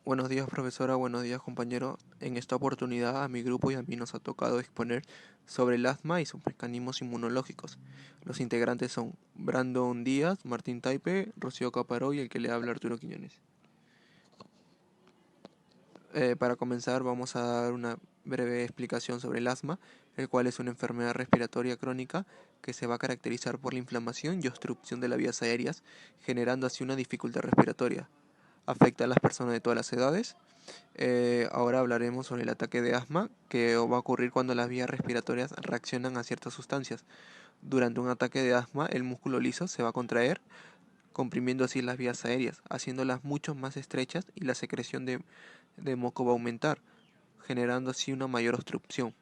Buenos días, profesora, buenos días, compañero. En esta oportunidad a mi grupo y a mí nos ha tocado exponer sobre el asma y sus mecanismos inmunológicos. Los integrantes son Brandon Díaz, Martín Taipe, Rocío Caparó y el que le habla Arturo Quiñones. Para comenzar vamos a dar una breve explicación sobre el asma, el cual es una enfermedad respiratoria crónica que se va a caracterizar por la inflamación y obstrucción de las vías aéreas, generando así una dificultad respiratoria. Afecta a las personas de todas las edades. Ahora hablaremos sobre el ataque de asma, que va a ocurrir cuando las vías respiratorias reaccionan a ciertas sustancias. Durante un ataque de asma, el músculo liso se va a contraer, comprimiendo así las vías aéreas, haciéndolas mucho más estrechas y la secreción de moco va a aumentar, generando así una mayor obstrucción.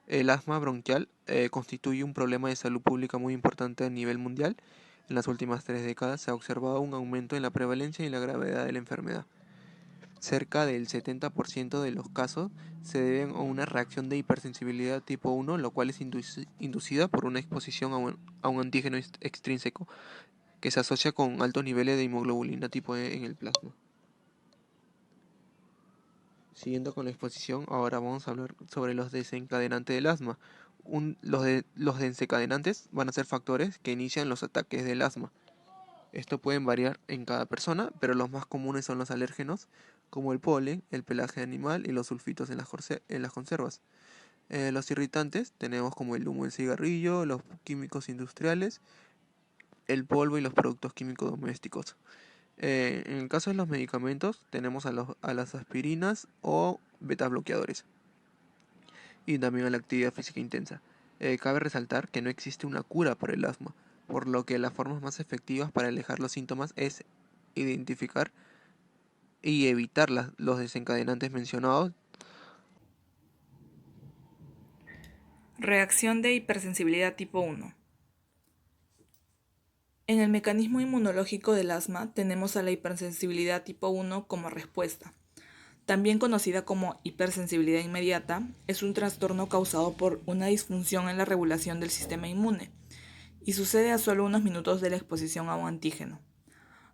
El asma bronquial constituye un problema de salud pública muy importante a nivel mundial. En las últimas 3 décadas se ha observado un aumento en la prevalencia y la gravedad de la enfermedad. Cerca del 70% de los casos se deben a una reacción de hipersensibilidad tipo 1, lo cual es inducida por una exposición a un antígeno extrínseco que se asocia con altos niveles de inmunoglobulina tipo E en el plasma. Siguiendo con la exposición, ahora vamos a hablar sobre los desencadenantes del asma. Los desencadenantes van a ser factores que inician los ataques del asma. Esto pueden variar en cada persona, pero los más comunes son los alérgenos, como el polen, el pelaje animal y los sulfitos en las conservas. Los irritantes tenemos como el humo del cigarrillo, los químicos industriales, el polvo y los productos químicos domésticos. En el caso de los medicamentos, tenemos a las aspirinas o beta bloqueadores y también a la actividad física intensa. Cabe resaltar que no existe una cura para el asma, por lo que las formas más efectivas para alejar los síntomas es identificar y evitar los desencadenantes mencionados. Reacción de hipersensibilidad tipo 1. En el mecanismo inmunológico del asma tenemos a la hipersensibilidad tipo 1 como respuesta. También conocida como hipersensibilidad inmediata, es un trastorno causado por una disfunción en la regulación del sistema inmune y sucede a solo unos minutos de la exposición a un antígeno.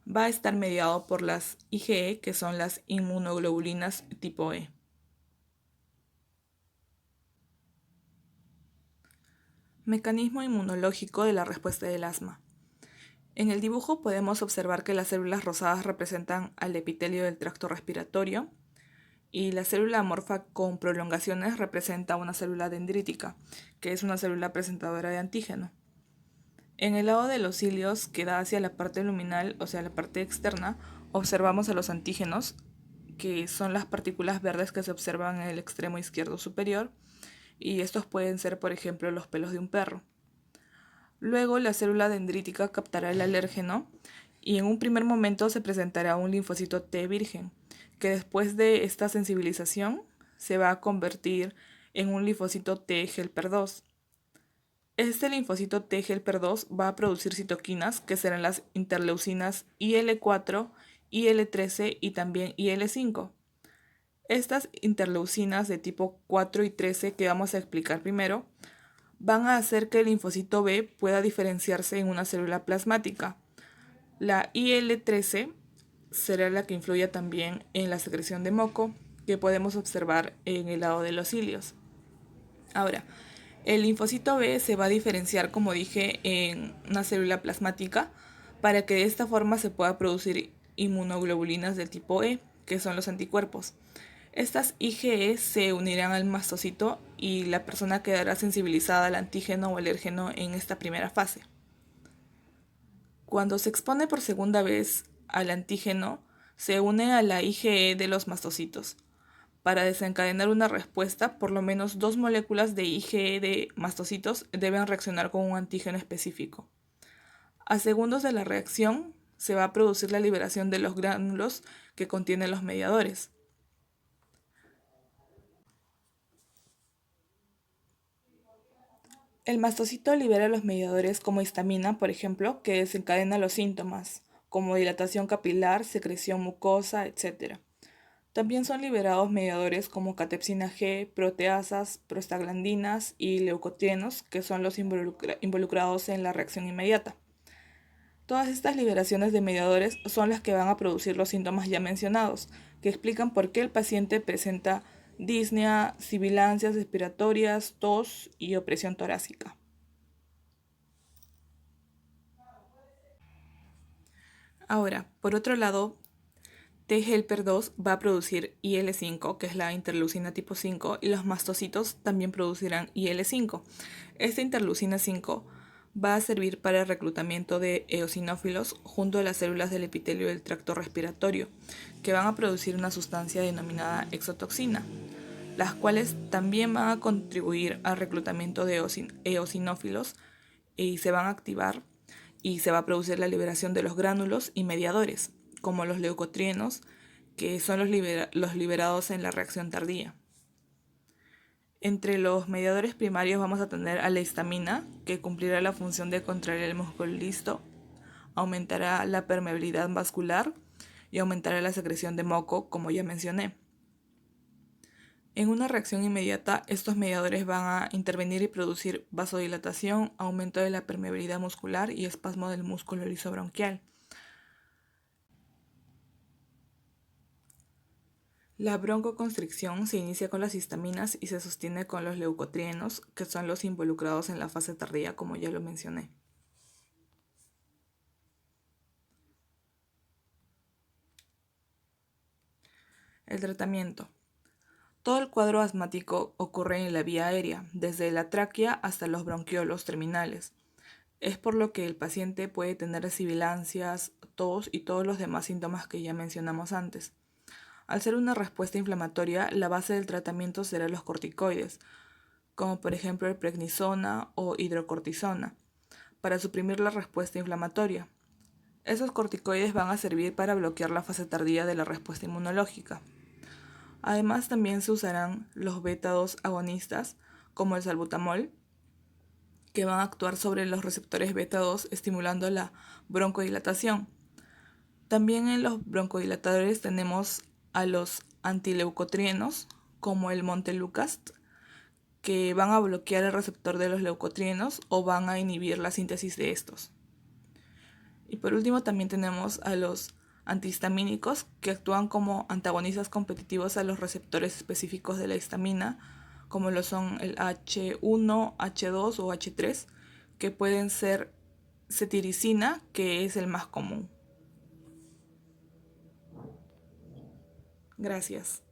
Va a estar mediado por las IgE, que son las inmunoglobulinas tipo E. Mecanismo inmunológico de la respuesta del asma. En el dibujo podemos observar que las células rosadas representan al epitelio del tracto respiratorio y la célula amorfa con prolongaciones representa una célula dendrítica, que es una célula presentadora de antígeno. En el lado de los cilios, que da hacia la parte luminal, o sea, la parte externa, observamos a los antígenos, que son las partículas verdes que se observan en el extremo izquierdo superior, y estos pueden ser, por ejemplo, los pelos de un perro. Luego la célula dendrítica captará el alérgeno y en un primer momento se presentará un linfocito T virgen, que después de esta sensibilización se va a convertir en un linfocito T helper 2. Este linfocito T helper 2 va a producir citoquinas que serán las interleucinas IL-4, IL-13 y también IL-5. Estas interleucinas de tipo 4 y 13 que vamos a explicar primero van a hacer que el linfocito B pueda diferenciarse en una célula plasmática. La IL-13 será la que influya también en la secreción de moco que podemos observar en el lado de los cilios. Ahora, el linfocito B se va a diferenciar, como dije, en una célula plasmática para que de esta forma se pueda producir inmunoglobulinas del tipo E, que son los anticuerpos. Estas IgE se unirán al mastocito y la persona quedará sensibilizada al antígeno o alérgeno en esta primera fase. Cuando se expone por segunda vez al antígeno, se une a la IgE de los mastocitos. Para desencadenar una respuesta, por lo menos 2 moléculas de IgE de mastocitos deben reaccionar con un antígeno específico. A segundos de la reacción, se va a producir la liberación de los gránulos que contienen los mediadores. El mastocito libera los mediadores como histamina, por ejemplo, que desencadena los síntomas, como dilatación capilar, secreción mucosa, etc. También son liberados mediadores como catepsina G, proteasas, prostaglandinas y leucotrienos, que son los involucrados en la reacción inmediata. Todas estas liberaciones de mediadores son las que van a producir los síntomas ya mencionados, que explican por qué el paciente presenta disnea, sibilancias respiratorias, tos y opresión torácica. Ahora, por otro lado, T-helper 2 va a producir IL-5, que es la interleucina tipo 5, y los mastocitos también producirán IL-5. Esta interleucina 5 va a servir para el reclutamiento de eosinófilos junto a las células del epitelio del tracto respiratorio, que van a producir una sustancia denominada exotoxina, las cuales también van a contribuir al reclutamiento de eosinófilos y se van a activar y se va a producir la liberación de los gránulos y mediadores, como los leucotrienos, que son los liberados en la reacción tardía. Entre los mediadores primarios vamos a tener a la histamina, que cumplirá la función de contraer el músculo listo, aumentará la permeabilidad vascular y aumentará la secreción de moco, como ya mencioné. En una reacción inmediata, estos mediadores van a intervenir y producir vasodilatación, aumento de la permeabilidad muscular y espasmo del músculo lisobronquial. La broncoconstricción se inicia con las histaminas y se sostiene con los leucotrienos, que son los involucrados en la fase tardía, como ya lo mencioné. El tratamiento. Todo el cuadro asmático ocurre en la vía aérea, desde la tráquea hasta los bronquiolos terminales. Es por lo que el paciente puede tener sibilancias, tos y todos los demás síntomas que ya mencionamos antes. Al ser una respuesta inflamatoria, la base del tratamiento será los corticoides, como por ejemplo el prednisona o hidrocortisona, para suprimir la respuesta inflamatoria. Esos corticoides van a servir para bloquear la fase tardía de la respuesta inmunológica. Además, también se usarán los beta-2 agonistas, como el salbutamol, que van a actuar sobre los receptores beta-2 estimulando la broncodilatación. También en los broncodilatadores tenemos a los antileucotrienos, como el montelukast, que van a bloquear el receptor de los leucotrienos o van a inhibir la síntesis de estos. Y por último también tenemos a los antihistamínicos, que actúan como antagonistas competitivos a los receptores específicos de la histamina, como lo son el H1, H2 o H3, que pueden ser cetiricina, que es el más común. Gracias.